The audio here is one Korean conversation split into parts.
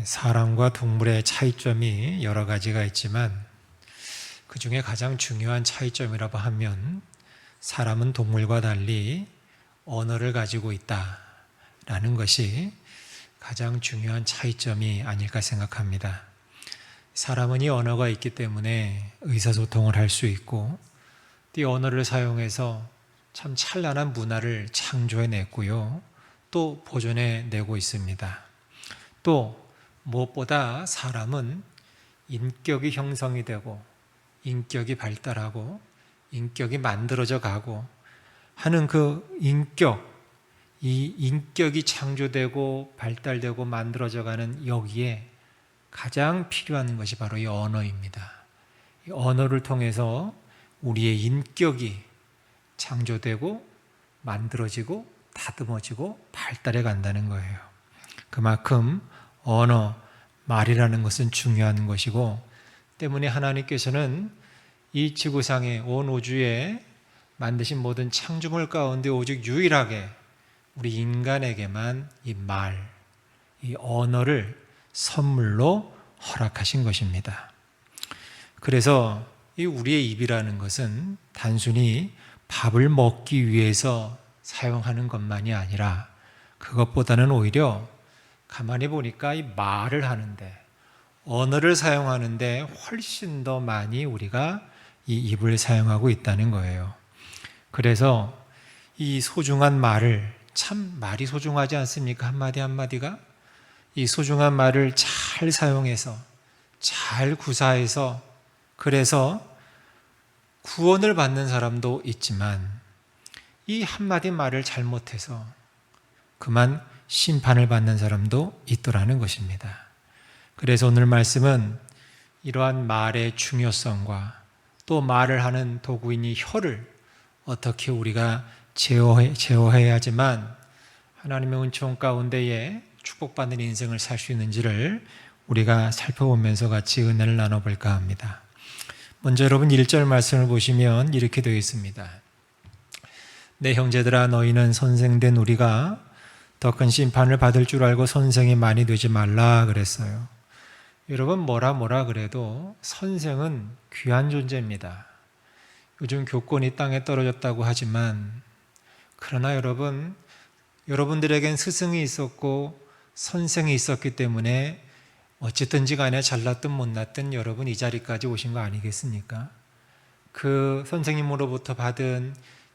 사람과 동물의 차이점이 여러 가지가 있지만 그 중에 가장 중요한 차이점이라고 하면 사람은 동물과 달리 언어를 가지고 있다라는 것이 가장 중요한 차이점이 아닐까 생각합니다. 사람은 이 언어가 있기 때문에 의사소통을 할 수 있고 이 언어를 사용해서 참 찬란한 문화를 창조해냈고요. 또 보존해내고 있습니다. 또 무엇보다 사람은 인격이 형성이 되고 인격이 발달하고 인격이 만들어져 가고 하는 그 이 인격이 창조되고 발달되고 만들어져 가는 여기에 가장 필요한 것이 바로 이 언어입니다. 이 언어를 통해서 우리의 인격이 창조되고 만들어지고 다듬어지고 발달해 간다는 거예요. 그만큼 언어, 말이라는 것은 중요한 것이고 때문에 하나님께서는 이 지구상의 온 우주에 만드신 모든 창조물 가운데 오직 유일하게 우리 인간에게만 이 말, 이 언어를 선물로 허락하신 것입니다. 그래서 이 우리의 입이라는 것은 단순히 밥을 먹기 위해서 사용하는 것만이 아니라 그것보다는 오히려 가만히 보니까 이 말을 하는데 언어를 사용하는데 훨씬 더 많이 우리가 이 입을 사용하고 있다는 거예요. 그래서 이 소중한 말을 참 말이 소중하지 않습니까? 한마디 한마디가 이 소중한 말을 잘 사용해서 잘 구사해서 그래서 구원을 받는 사람도 있지만 이 한마디 말을 잘못해서 그만 심판을 받는 사람도 있더라는 것입니다. 그래서 오늘 말씀은 이러한 말의 중요성과 또 말을 하는 도구인 이 혀를 어떻게 우리가 제어해야 하지만 하나님의 은총 가운데에 축복받는 인생을 살 수 있는지를 우리가 살펴보면서 같이 은혜를 나눠볼까 합니다. 먼저 여러분 1절 말씀을 보시면 이렇게 되어 있습니다. 내 형제들아 너희는 선생된 우리가 더 큰 심판을 받을 줄 알고 선생이 많이 되지 말라 그랬어요. 여러분 뭐라 그래도 선생은 귀한 존재입니다. 요즘 교권이 땅에 떨어졌다고 하지만 그러나 여러분들에겐 스승이 있었고 선생이 있었기 때문에 어쨌든지 간에 잘났든 못났든 여러분 이 자리까지 오신 거 아니겠습니까? 그 선생님으로부터 받은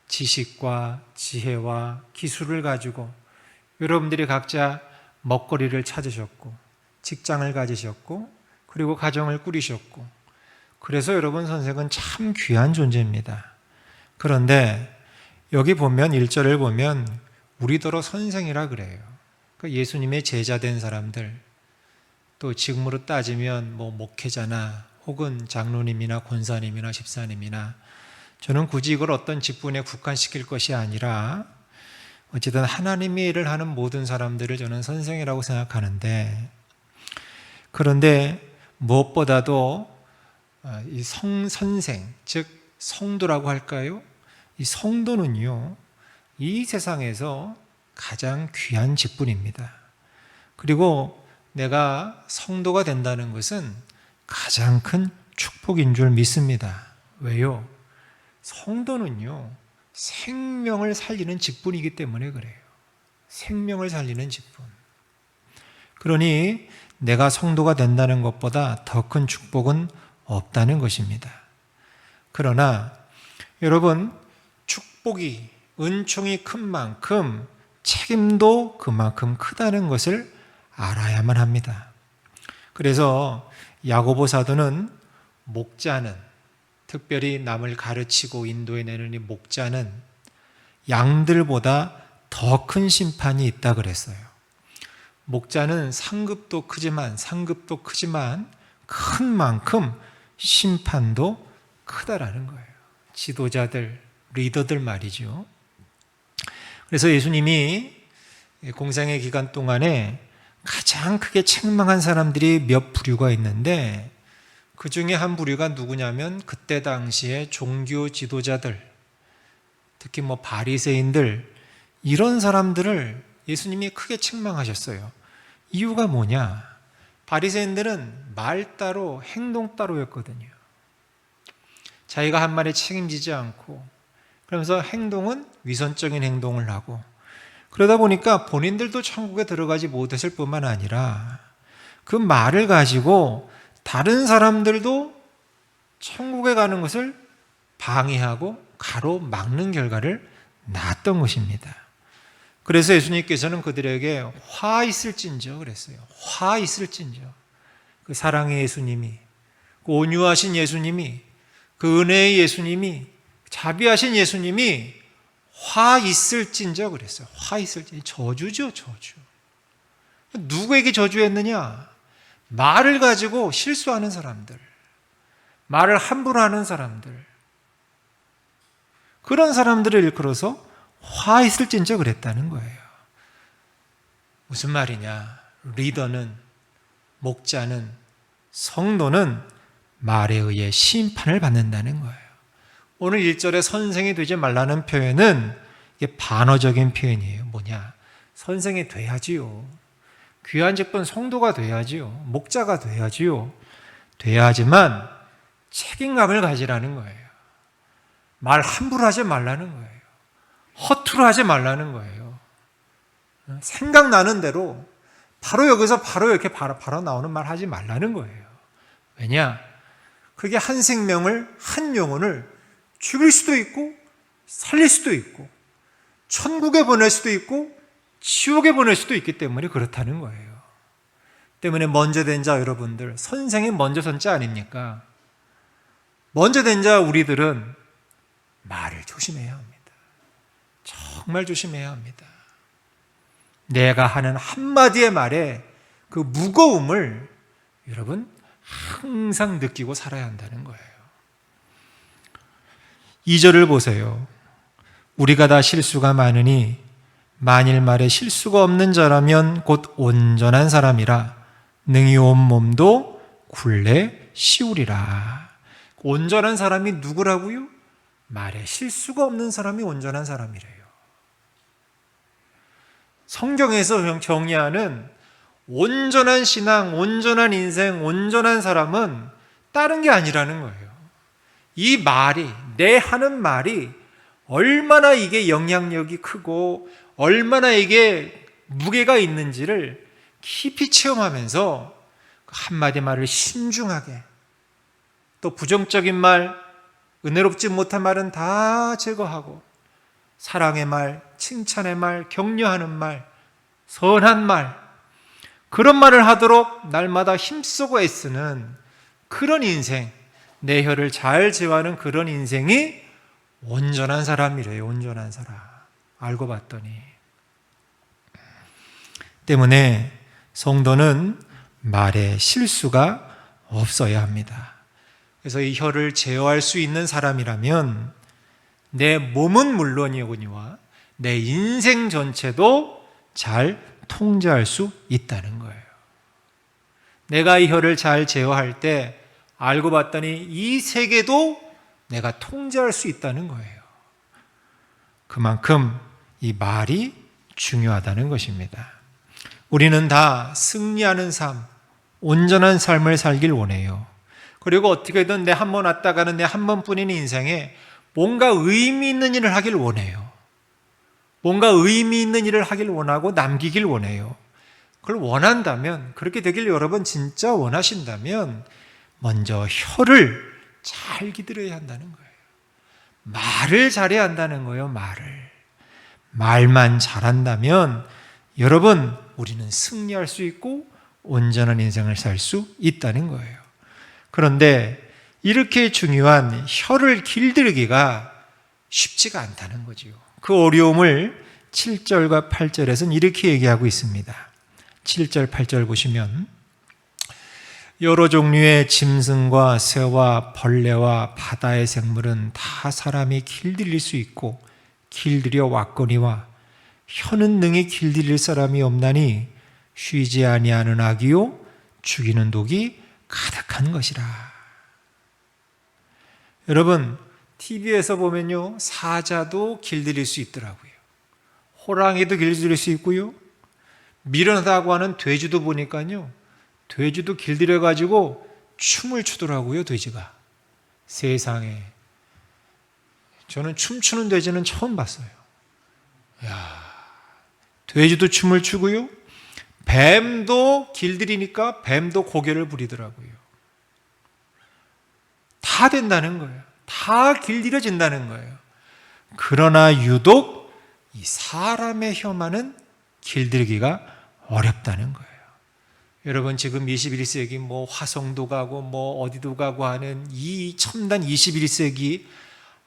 지식과 지혜와 기술을 가지고 여러분들이 각자 먹거리를 찾으셨고 직장을 가지셨고 그리고 가정을 꾸리셨고 그래서 여러분 선생은 참 귀한 존재입니다. 그런데 여기 보면 1절을 보면 우리더러 선생이라 그래요. 그러니까 예수님의 제자 된 사람들 또 지금으로 따지면 목회자나 혹은 장로님이나 권사님이나 집사님이나 저는 굳이 이걸 어떤 직분에 국한시킬 것이 아니라 어쨌든 하나님의 일을 하는 모든 사람들을 저는 선생이라고 생각하는데 그런데 무엇보다도 이 선생, 즉 성도라고 할까요? 이 성도는요, 이 세상에서 가장 귀한 직분입니다. 그리고 내가 성도가 된다는 것은 가장 큰 축복인 줄 믿습니다. 왜요? 성도는요, 생명을 살리는 직분이기 때문에 그래요. 생명을 살리는 직분. 그러니 내가 성도가 된다는 것보다 더 큰 축복은 없다는 것입니다. 그러나 여러분, 축복이, 은총이 큰 만큼 책임도 그만큼 크다는 것을 알아야만 합니다. 그래서 야고보 사도는 목자는, 특별히 남을 가르치고 인도해내는 이 목자는 양들보다 더 큰 심판이 있다 그랬어요. 목자는 상급도 크지만 큰 만큼 심판도 크다라는 거예요. 지도자들, 리더들 말이죠. 그래서 예수님이 공생의 기간 동안에 가장 크게 책망한 사람들이 몇 부류가 있는데 그 중에 한 부류가 누구냐면 그때 당시에 종교 지도자들, 특히 바리새인들 이런 사람들을 예수님이 크게 책망하셨어요. 이유가 뭐냐? 바리새인들은 말 따로 행동 따로였거든요. 자기가 한 말에 책임지지 않고, 그러면서 행동은 위선적인 행동을 하고, 그러다 보니까 본인들도 천국에 들어가지 못했을 뿐만 아니라 그 말을 가지고 다른 사람들도 천국에 가는 것을 방해하고 가로막는 결과를 낳았던 것입니다. 그래서 예수님께서는 그들에게 화 있을진저 그랬어요. 화 있을진저. 그 사랑의 예수님이, 그 온유하신 예수님이, 그 은혜의 예수님이, 자비하신 예수님이 화 있을진저 그랬어요. 화 있을진저. 저주죠, 저주. 누구에게 저주했느냐? 말을 가지고 실수하는 사람들, 말을 함부로 하는 사람들, 그런 사람들을 일컬어서 화 있을진저 그랬다는 거예요. 무슨 말이냐? 리더는, 목자는, 성도는 말에 의해 심판을 받는다는 거예요. 오늘 1절에 선생이 되지 말라는 표현은 이게 반어적인 표현이에요. 뭐냐? 선생이 돼야지요. 귀한 직분 성도가 돼야지요. 목자가 돼야지요. 돼야 하지만 책임감을 가지라는 거예요. 말 함부로 하지 말라는 거예요. 허투루 하지 말라는 거예요. 생각나는 대로 바로 여기서 바로 이렇게 바로 나오는 말 하지 말라는 거예요. 왜냐? 그게 한 생명을, 한 영혼을 죽일 수도 있고 살릴 수도 있고 천국에 보낼 수도 있고 지옥에 보낼 수도 있기 때문에 그렇다는 거예요. 때문에 먼저 된 자 여러분들, 선생이 먼저 선 자 아닙니까? 먼저 된 자 우리들은 말을 조심해야 합니다. 정말 조심해야 합니다. 내가 하는 한마디의 말에 그 무거움을 여러분 항상 느끼고 살아야 한다는 거예요. 2절을 보세요. 우리가 다 실수가 많으니 만일 말에 실수가 없는 자라면 곧 온전한 사람이라 능히 온 몸도 굴레 씌우리라. 온전한 사람이 누구라고요? 말에 실수가 없는 사람이 온전한 사람이래요. 성경에서 정의하는 온전한 신앙, 온전한 인생, 온전한 사람은 다른 게 아니라는 거예요. 이 말이, 내 하는 말이 얼마나 이게 영향력이 크고 얼마나 이게 무게가 있는지를 깊이 체험하면서 한마디 말을 신중하게, 또 부정적인 말, 은혜롭지 못한 말은 다 제거하고 사랑의 말, 칭찬의 말, 격려하는 말, 선한 말, 그런 말을 하도록 날마다 힘쓰고 애쓰는 그런 인생, 내 혀를 잘 제어하는 그런 인생이 온전한 사람이래요. 온전한 사람. 알고 봤더니. 때문에 성도는 말에 실수가 없어야 합니다. 그래서 이 혀를 제어할 수 있는 사람이라면 내 몸은 물론이거니와 내 인생 전체도 잘 통제할 수 있다는 거예요. 내가 이 혀를 잘 제어할 때 알고 봤더니 이 세계도 내가 통제할 수 있다는 거예요. 그만큼 이 말이 중요하다는 것입니다. 우리는 다 승리하는 삶, 온전한 삶을 살길 원해요. 그리고 어떻게든 내 한 번 왔다 가는 내 한 번뿐인 인생에 뭔가 의미 있는 일을 하길 원해요. 뭔가 의미 있는 일을 하길 원하고 남기길 원해요. 그걸 원한다면, 그렇게 되길 여러분 진짜 원하신다면 먼저 혀를 잘 기들여야 한다는 거예요. 말을 잘해야 한다는 거예요. 말만 잘한다면 여러분 우리는 승리할 수 있고 온전한 인생을 살 수 있다는 거예요. 그런데 이렇게 중요한 혀를 길들이기가 쉽지가 않다는 거지요. 그 어려움을 7절과 8절에서는 이렇게 얘기하고 있습니다. 7절, 8절 보시면 여러 종류의 짐승과 새와 벌레와 바다의 생물은 다 사람이 길들일 수 있고 길들여 왔거니와 혀는 능히 길들일 사람이 없나니 쉬지 아니하는 악이요 죽이는 독이 가득한 것이라. 여러분 TV에서 보면요 사자도 길들일 수 있더라고요. 호랑이도 길들일 수 있고요. 미련하다고 하는 돼지도 보니까요 돼지도 길들여가지고 춤을 추더라고요, 돼지가. 세상에. 저는 춤추는 돼지는 처음 봤어요. 야, 돼지도 춤을 추고요. 뱀도 길들이니까 뱀도 고개를 부리더라고요. 다 된다는 거예요. 다 길들여진다는 거예요. 그러나 유독 이 사람의 혀만은 길들이기가 어렵다는 거예요. 여러분, 지금 21세기 뭐 화성도 가고 뭐 어디도 가고 하는 이 첨단 21세기,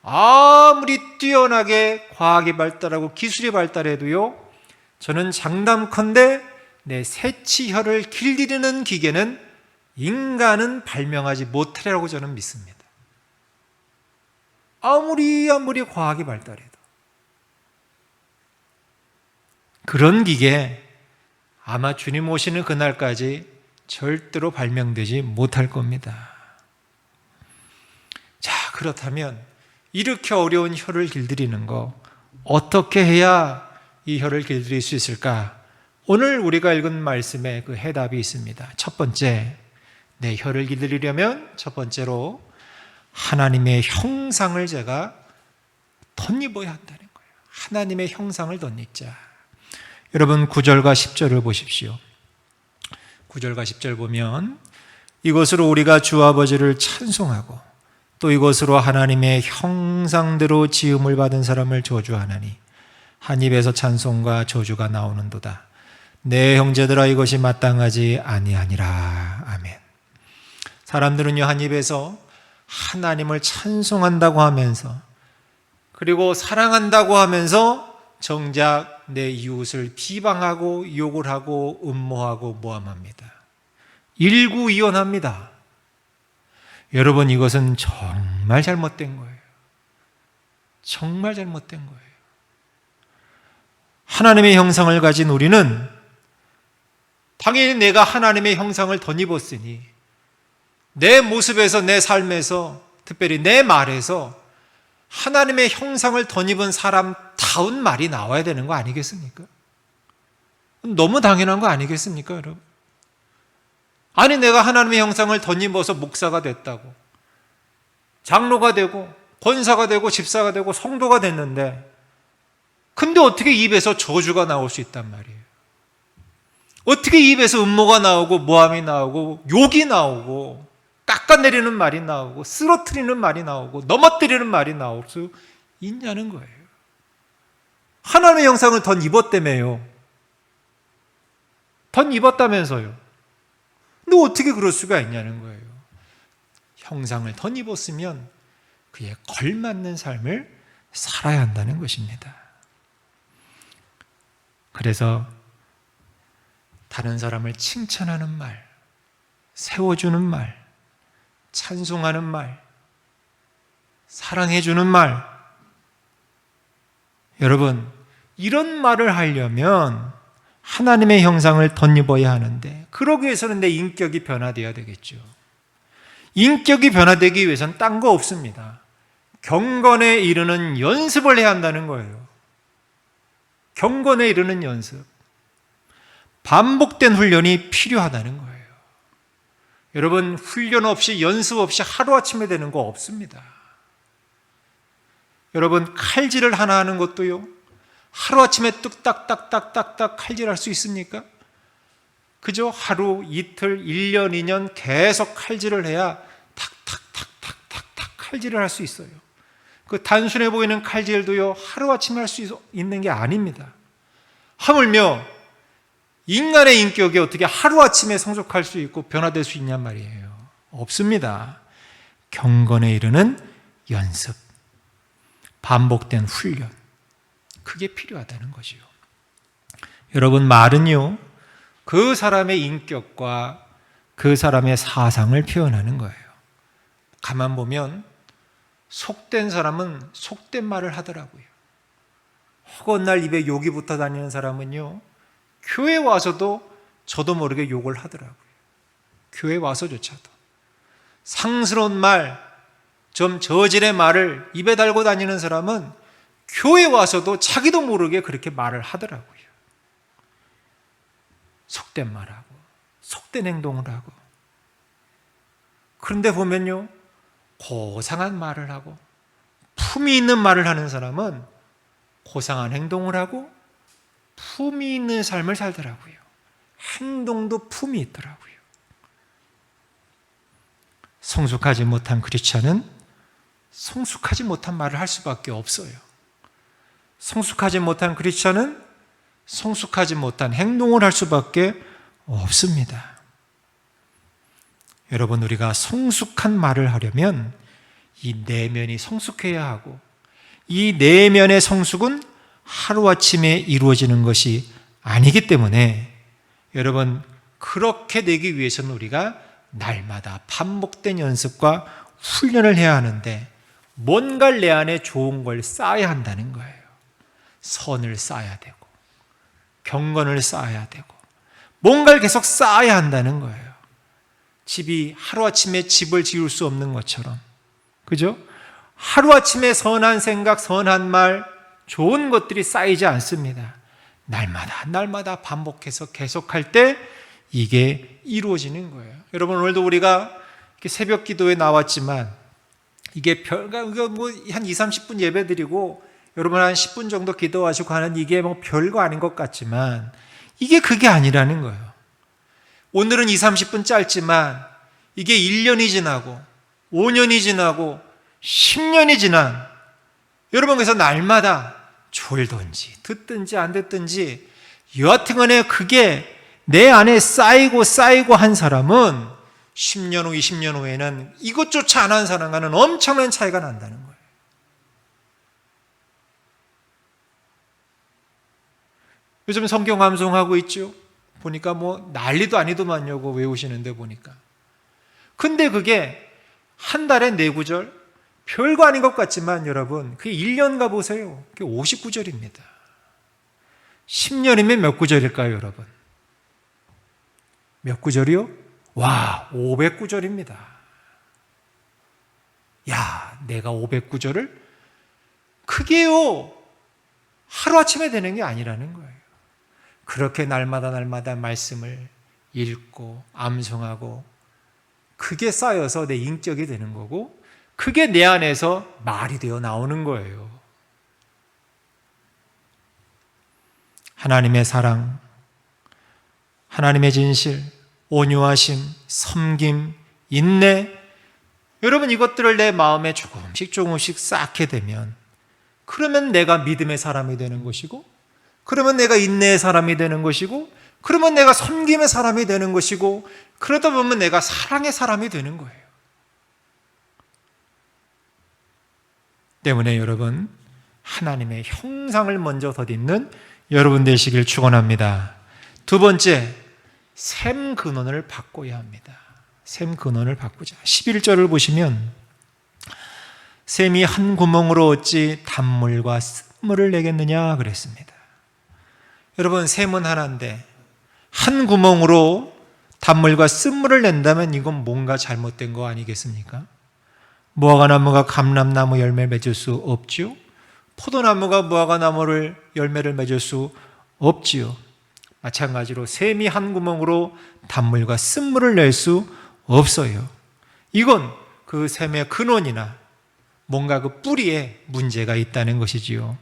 아무리 뛰어나게 과학이 발달하고 기술이 발달해도요, 저는 장담컨대 내 새치혀를 길들이는 기계는 인간은 발명하지 못하리라고 저는 믿습니다. 아무리 과학이 발달해도. 그런 기계 아마 주님 오시는 그날까지 절대로 발명되지 못할 겁니다. 자, 그렇다면 이렇게 어려운 혀를 길들이는 거 어떻게 해야 이 혀를 길들일 수 있을까? 오늘 우리가 읽은 말씀에 그 해답이 있습니다. 첫 번째, 내 혀를 길들이려면 첫 번째로 하나님의 형상을 제가 덧입어야 한다는 거예요. 하나님의 형상을 덧입자. 여러분 9절과 10절을 보십시오. 9절과 10절 보면 이것으로 우리가 주 아버지를 찬송하고 또 이것으로 하나님의 형상대로 지음을 받은 사람을 저주하나니 한 입에서 찬송과 저주가 나오는도다. 내 형제들아 이것이 마땅하지 아니하니라. 아멘. 사람들은요, 한 입에서 하나님을 찬송한다고 하면서 그리고 사랑한다고 하면서 정작 내 이웃을 비방하고 욕을 하고 음모하고 모함합니다. 일구이연합니다. 여러분, 이것은 정말 잘못된 거예요. 정말 잘못된 거예요. 하나님의 형상을 가진 우리는 당연히 내가 하나님의 형상을 덧입었으니 내 모습에서, 내 삶에서, 특별히 내 말에서 하나님의 형상을 덧입은 사람다운 말이 나와야 되는 거 아니겠습니까? 너무 당연한 거 아니겠습니까, 여러분? 아니, 내가 하나님의 형상을 덧입어서 목사가 됐다고, 장로가 되고 권사가 되고 집사가 되고 성도가 됐는데, 근데 어떻게 입에서 저주가 나올 수 있단 말이에요? 어떻게 입에서 음모가 나오고 모함이 나오고 욕이 나오고 깎아내리는 말이 나오고 쓰러뜨리는 말이 나오고 넘어뜨리는 말이 나올 수 있냐는 거예요. 하나님의 형상을 덧입었다며요. 덧입었다면서요. 근데 어떻게 그럴 수가 있냐는 거예요. 형상을 덧입었으면 그에 걸맞는 삶을 살아야 한다는 것입니다. 그래서 다른 사람을 칭찬하는 말, 세워주는 말, 찬송하는 말, 사랑해주는 말, 여러분, 이런 말을 하려면 하나님의 형상을 덧입어야 하는데, 그러기 위해서는 내 인격이 변화되어야 되겠죠. 인격이 변화되기 위해서는 딴 거 없습니다. 경건에 이르는 연습을 해야 한다는 거예요. 경건에 이르는 연습. 반복된 훈련이 필요하다는 거예요. 여러분, 훈련 없이, 연습 없이 하루아침에 되는 거 없습니다. 여러분, 칼질을 하나 하는 것도요, 하루아침에 뚝딱딱딱딱딱 칼질할 수 있습니까? 그저 하루, 이틀, 1년, 2년 계속 칼질을 해야 탁탁탁탁탁탁 칼질을 할 수 있어요. 그 단순해 보이는 칼질도요, 하루아침에 할 수 있는 게 아닙니다. 하물며 인간의 인격이 어떻게 하루아침에 성숙할 수 있고 변화될 수 있냔 말이에요. 없습니다. 경건에 이르는 연습, 반복된 훈련, 그게 필요하다는 거지요. 여러분, 말은요, 그 사람의 인격과 그 사람의 사상을 표현하는 거예요. 가만 보면 속된 사람은 속된 말을 하더라고요. 허건날 입에 욕이 붙어 다니는 사람은요, 교회 와서도 저도 모르게 욕을 하더라고요. 교회 와서조차도. 상스러운 말, 좀 저질의 말을 입에 달고 다니는 사람은 교회 와서도 자기도 모르게 그렇게 말을 하더라고요. 속된 말하고 속된 행동을 하고, 그런데 보면요, 고상한 말을 하고 품이 있는 말을 하는 사람은 고상한 행동을 하고 품이 있는 삶을 살더라고요. 행동도 품이 있더라고요. 성숙하지 못한 크리스찬은 성숙하지 못한 말을 할 수밖에 없어요. 성숙하지 못한 크리스찬은 성숙하지 못한 행동을 할 수밖에 없습니다. 여러분, 우리가 성숙한 말을 하려면 이 내면이 성숙해야 하고, 이 내면의 성숙은 하루아침에 이루어지는 것이 아니기 때문에 여러분, 그렇게 되기 위해서는 우리가 날마다 반복된 연습과 훈련을 해야 하는데, 뭔가 내 안에 좋은 걸 쌓아야 한다는 거예요. 선을 쌓아야 되고 경건을 쌓아야 되고 뭔가를 계속 쌓아야 한다는 거예요. 집이 하루아침에 집을 지을 수 없는 것처럼, 그죠? 하루아침에 선한 생각, 선한 말, 좋은 것들이 쌓이지 않습니다. 날마다 반복해서 계속할 때 이게 이루어지는 거예요. 여러분, 오늘도 우리가 새벽 기도에 나왔지만 이게 한 2, 30분 예배 드리고 여러분 한 10분 정도 기도하시고 하는 이게 뭐 별거 아닌 것 같지만 이게 그게 아니라는 거예요. 오늘은 2, 30분 짧지만 이게 1년이 지나고 5년이 지나고 10년이 지난, 여러분 그래서 날마다 졸든지 듣든지 안 듣든지 여하튼간에 그게 내 안에 쌓이고 한 사람은 10년 후, 20년 후에는 이것조차 안 한 사람과는 엄청난 차이가 난다는 거예요. 요즘 성경 암송하고 있죠. 보니까 뭐 난리도 아니더만요. 외우시는데 보니까. 근데 그게 한 달에 4구절, 별거 아닌 것 같지만 여러분, 그게 1년 가보세요. 그게 59절입니다. 10년이면 몇 구절일까요, 여러분? 몇 구절이요? 와, 500구절입니다. 야, 내가 500구절을? 그게요, 하루아침에 되는 게 아니라는 거예요. 그렇게 날마다 말씀을 읽고 암송하고 그게 쌓여서 내 인격이 되는 거고, 그게 내 안에서 말이 되어 나오는 거예요. 하나님의 사랑, 하나님의 진실, 온유하심, 섬김, 인내, 여러분 이것들을 내 마음에 조금씩 쌓게 되면, 그러면 내가 믿음의 사람이 되는 것이고, 그러면 내가 인내의 사람이 되는 것이고, 그러면 내가 섬김의 사람이 되는 것이고, 그러다 보면 내가 사랑의 사람이 되는 거예요. 때문에 여러분, 하나님의 형상을 먼저 덧입는 여러분 되시길 축원합니다. 두 번째, 샘 근원을 바꿔야 합니다. 샘 근원을 바꾸자. 11절을 보시면 샘이 한 구멍으로 어찌 단물과 쓴물을 내겠느냐 그랬습니다. 여러분, 샘은 하나인데 한 구멍으로 단물과 쓴물을 낸다면 이건 뭔가 잘못된 거 아니겠습니까? 무화과나무가 감람나무 열매를 맺을 수 없지요. 포도나무가 무화과나무를 열매를 맺을 수 없지요. 마찬가지로 샘이 한 구멍으로 단물과 쓴물을 낼 수 없어요. 이건 그 샘의 근원이나 뭔가 그 뿌리에 문제가 있다는 것이지요.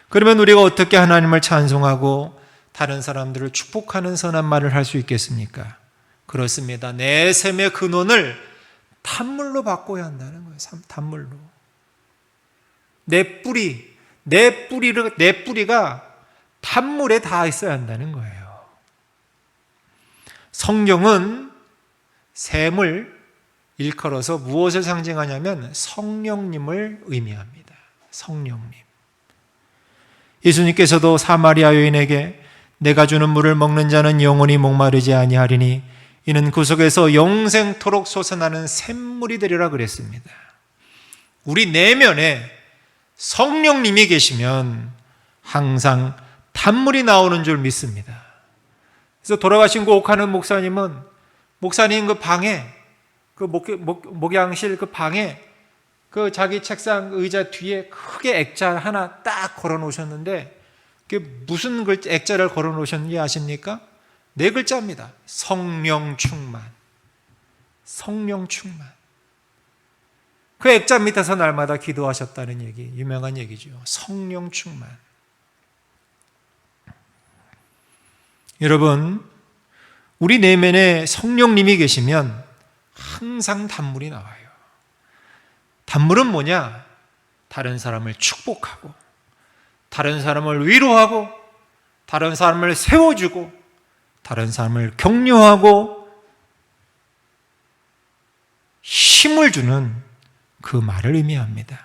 그러면 우리가 어떻게 하나님을 찬송하고 다른 사람들을 축복하는 선한 말을 할 수 있겠습니까? 그렇습니다. 내 샘의 근원을 단물로 바꿔야 한다는 거예요. 단물로. 내 뿌리가 단물에 닿아 있어야 한다는 거예요. 성경은 샘을 일컬어서 무엇을 상징하냐면 성령님을 의미합니다. 성령님. 예수님께서도 사마리아 여인에게 내가 주는 물을 먹는 자는 영원히 목마르지 아니하리니 이는 그 속에서 영생토록 솟아나는 샘물이 되리라 그랬습니다. 우리 내면에 성령님이 계시면 항상 단물이 나오는 줄 믿습니다. 그래서 돌아가신 그 옥하는 목사님 그 방에, 그 목양실 그 방에 그 자기 책상 의자 뒤에 크게 액자 하나 딱 걸어 놓으셨는데, 그게 무슨 액자를 걸어 놓으셨는지 아십니까? 네 글자입니다. 성령 충만. 성령 충만. 그 액자 밑에서 날마다 기도하셨다는 얘기, 유명한 얘기죠. 성령 충만. 여러분, 우리 내면에 성령님이 계시면 항상 단물이 나와요. 단물은 뭐냐? 다른 사람을 축복하고, 다른 사람을 위로하고, 다른 사람을 세워주고, 다른 사람을 격려하고 힘을 주는 그 말을 의미합니다.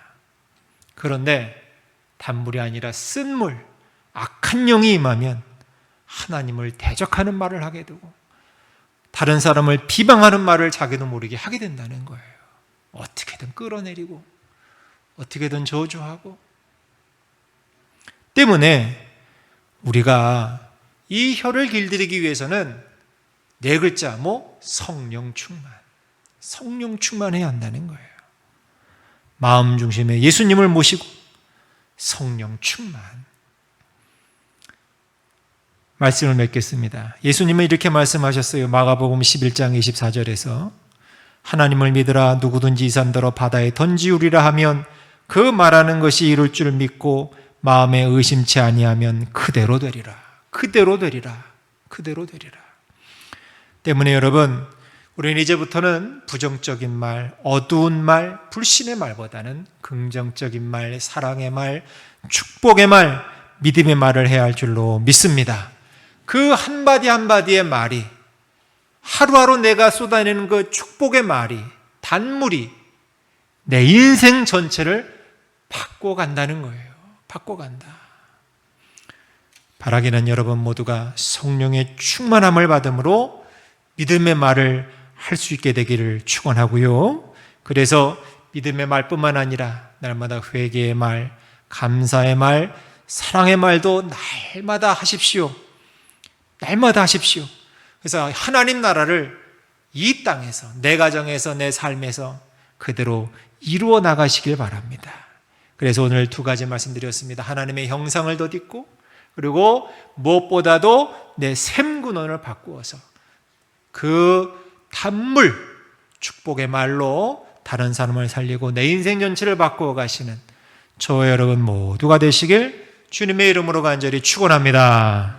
그런데 단물이 아니라 쓴물, 악한 영이 임하면 하나님을 대적하는 말을 하게 되고 다른 사람을 비방하는 말을 자기도 모르게 하게 된다는 거예요. 어떻게든 끌어내리고 어떻게든 저주하고. 때문에 우리가 이 혀를 길들이기 위해서는 네 글자, 성령 충만. 성령 충만해야 한다는 거예요. 마음 중심에 예수님을 모시고 성령 충만. 말씀을 맺겠습니다. 예수님은 이렇게 말씀하셨어요. 마가복음 11장 24절에서 하나님을 믿으라. 누구든지 이 산더러 바다에 던지우리라 하면 그 말하는 것이 이룰 줄 믿고 마음에 의심치 아니하면 그대로 되리라. 그대로 되리라. 그대로 되리라. 때문에 여러분, 우리는 이제부터는 부정적인 말, 어두운 말, 불신의 말보다는 긍정적인 말, 사랑의 말, 축복의 말, 믿음의 말을 해야 할 줄로 믿습니다. 그 한마디 한마디의 말이, 하루하루 내가 쏟아내는 그 축복의 말이, 단물이 내 인생 전체를 바꿔간다는 거예요. 바꿔간다. 바라기는 여러분 모두가 성령의 충만함을 받음으로 믿음의 말을 할 수 있게 되기를 축원하고요. 그래서 믿음의 말뿐만 아니라 날마다 회개의 말, 감사의 말, 사랑의 말도 날마다 하십시오. 날마다 하십시오. 그래서 하나님 나라를 이 땅에서, 내 가정에서, 내 삶에서 그대로 이루어 나가시길 바랍니다. 그래서 오늘 두 가지 말씀드렸습니다. 하나님의 형상을 덧입고, 그리고 무엇보다도 내 샘근원을 바꾸어서 그 단물, 축복의 말로 다른 사람을 살리고 내 인생 전체를 바꾸어 가시는 저와 여러분 모두가 되시길 주님의 이름으로 간절히 축원합니다.